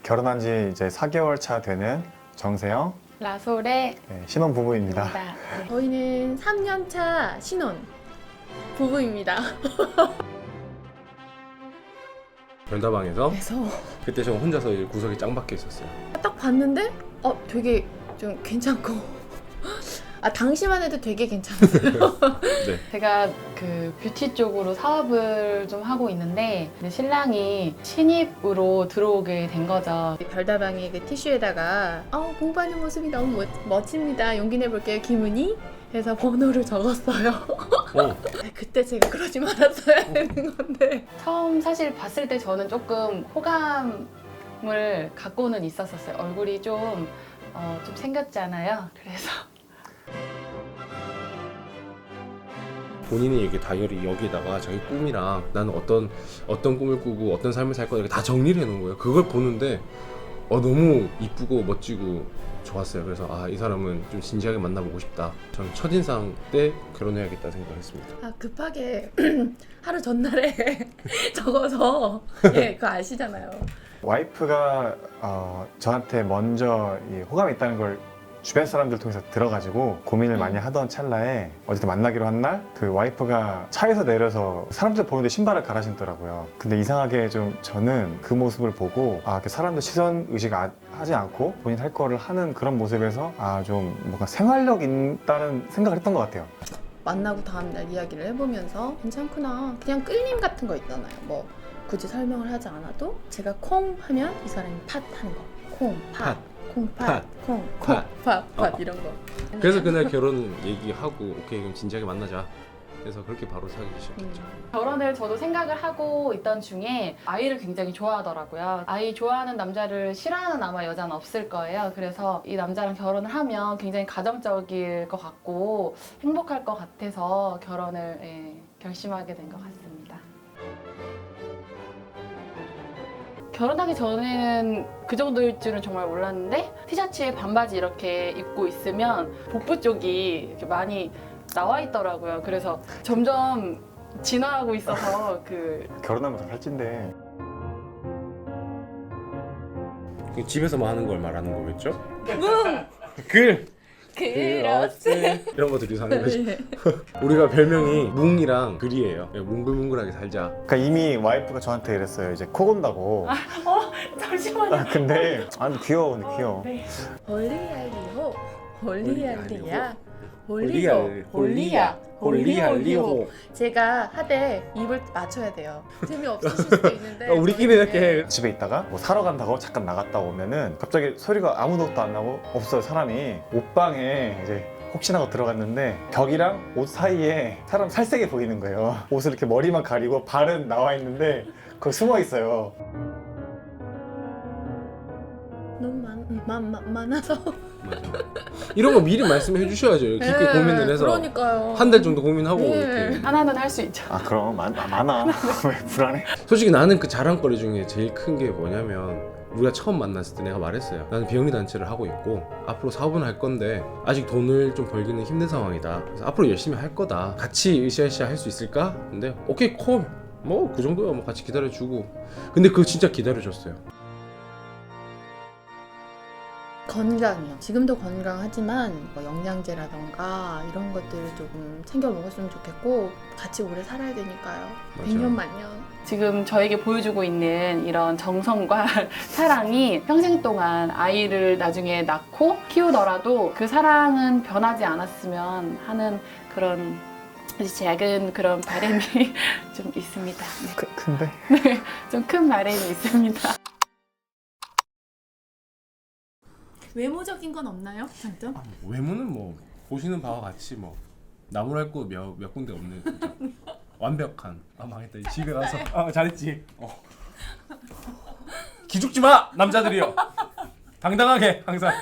결혼한 지 이제 4개월 차 되는 정세영 라솔의 신혼 부부입니다. 네. 저희는 3년차 신혼 부부입니다. 별다방에서 그래서 그때 저 혼자서 구석에 짱 박혀 있었어요. 딱 봤는데 되게 좀 괜찮고 당시만 해도 되게 괜찮았어요. 네. 제가 그 뷰티 쪽으로 사업을 좀 하고 있는데 이제 신랑이 신입으로 들어오게 된 거죠. 별다방의 그 티슈에다가 공부하는 모습이 너무 멋집니다. 용기 내볼게요, 김은희. 해서 번호를 적었어요. 그때 제가 그러지 말았어야 되는 건데. 처음 사실 봤을 때 저는 조금 호감을 갖고는 있었어요. 얼굴이 좀 생겼잖아요. 그래서 본인이 이렇게 다이어리 여기다가 자기 꿈이랑 나는 어떤 꿈을 꾸고 어떤 삶을 살 거다 이렇게 다 정리를 해놓은 거예요. 그걸 보는데 너무 이쁘고 멋지고 좋았어요. 그래서 이 사람은 좀 진지하게 만나보고 싶다. 저는 첫인상 때 결혼해야겠다 생각했습니다. 급하게 하루 전날에 적어서 그거 아시잖아요. 와이프가 저한테 먼저 이 호감이 있다는 걸 주변 사람들 통해서 들어가지고 고민을 많이 하던 찰나에 어쨌든 만나기로 한 날 그 와이프가 차에서 내려서 사람들 보는데 신발을 갈아 신더라고요. 근데 이상하게 좀 저는 그 모습을 보고 이렇게 사람들 시선 의식 하지 않고 본인 할 거를 하는 그런 모습에서 좀 뭔가 생활력 있다는 생각을 했던 것 같아요. 만나고 다음날 이야기를 해보면서 괜찮구나. 그냥 끌림 같은 거 있잖아요. 뭐 굳이 설명을 하지 않아도 제가 콩 하면 이 사람이 팥 하는 거. 콩, 팥. 콩팥, 콩, 팥 이런 거. 그래서 그날 결혼 얘기하고 오케이 그럼 진지하게 만나자. 그래서 그렇게 바로 사귀기 시작했죠. 결혼을 저도 생각을 하고 있던 중에 아이를 굉장히 좋아하더라고요. 아이 좋아하는 남자를 싫어하는 아마 여자는 없을 거예요. 그래서 이 남자랑 결혼을 하면 굉장히 가정적일 것 같고 행복할 것 같아서 결혼을 결심하게 된 것 같습니다. 결혼하기 전에는 그 정도일 줄은 정말 몰랐는데 티셔츠에 반바지 이렇게 입고 있으면 복부 쪽이 이렇게 많이 나와 있더라고요. 그래서 점점 진화하고 있어서 결혼하면 더 살찐데. 집에서만 하는 걸 말하는 거겠죠? 그렇지. 이런 거 들이서 하는 거지. 네. 우리가 별명이 뭉이랑 글이에요. 뭉글뭉글하게 살자. 그러니까 이미 와이프가 저한테 이랬어요. 이제 코 곤다고. 잠시만요. 근데 귀여워, 근데 귀여워. 네. 홀리알리호, 홀리알리야, 홀리야, 홀리알리호. 제가 하되 입을 맞춰야 돼요. 재미없으실 수도 있는데 우리끼리 이렇게 집에 있다가 뭐 사러 간다고 잠깐 나갔다 오면은 갑자기 소리가 아무도 안 나고 없어요. 사람이 옷방에 이제 혹시나 하고 들어갔는데 벽이랑 옷 사이에 사람 살색이 보이는 거예요. 옷을 이렇게 머리만 가리고 발은 나와 있는데 거기 숨어 있어요. 너무 많아서 맞아. 이런 거 미리 말씀해 주셔야죠. 깊게 고민을 해서 그러니까요. 한 달 정도 고민하고 네. 이렇게. 하나는 할 수 있죠. 그럼 많아. 왜 불안해? 솔직히 나는 그 자랑거리 중에 제일 큰 게 뭐냐면 우리가 처음 만났을 때 내가 말했어요. 나는 비영리 단체를 하고 있고 앞으로 사업은 할 건데 아직 돈을 좀 벌기는 힘든 상황이다. 그래서 앞으로 열심히 할 거다. 같이 으쌰으쌰 할 수 있을까? 근데 오케이 콜. 뭐 그 정도야 뭐 같이 기다려주고. 근데 그거 진짜 기다려줬어요. 건강이요. 지금도 건강하지만 뭐 영양제라던가 이런 것들을 조금 챙겨 먹었으면 좋겠고 같이 오래 살아야 되니까요. 맞아요. 100년 만년. 지금 저에게 보여주고 있는 이런 정성과 사랑이 평생 동안 아이를 나중에 낳고 키우더라도 그 사랑은 변하지 않았으면 하는 그런 아주 작은 그런 바람이 좀 있습니다. 근데 좀 큰 바람이 있습니다. 외모적인 건 없나요? 장점? 외모는 뭐 보시는 바와 같이 뭐 나무랄 거 몇 군데 없는 진짜 완벽한. 망했다. 집에 가서 잘했지. 기죽지 마 남자들이요. 당당하게 항상.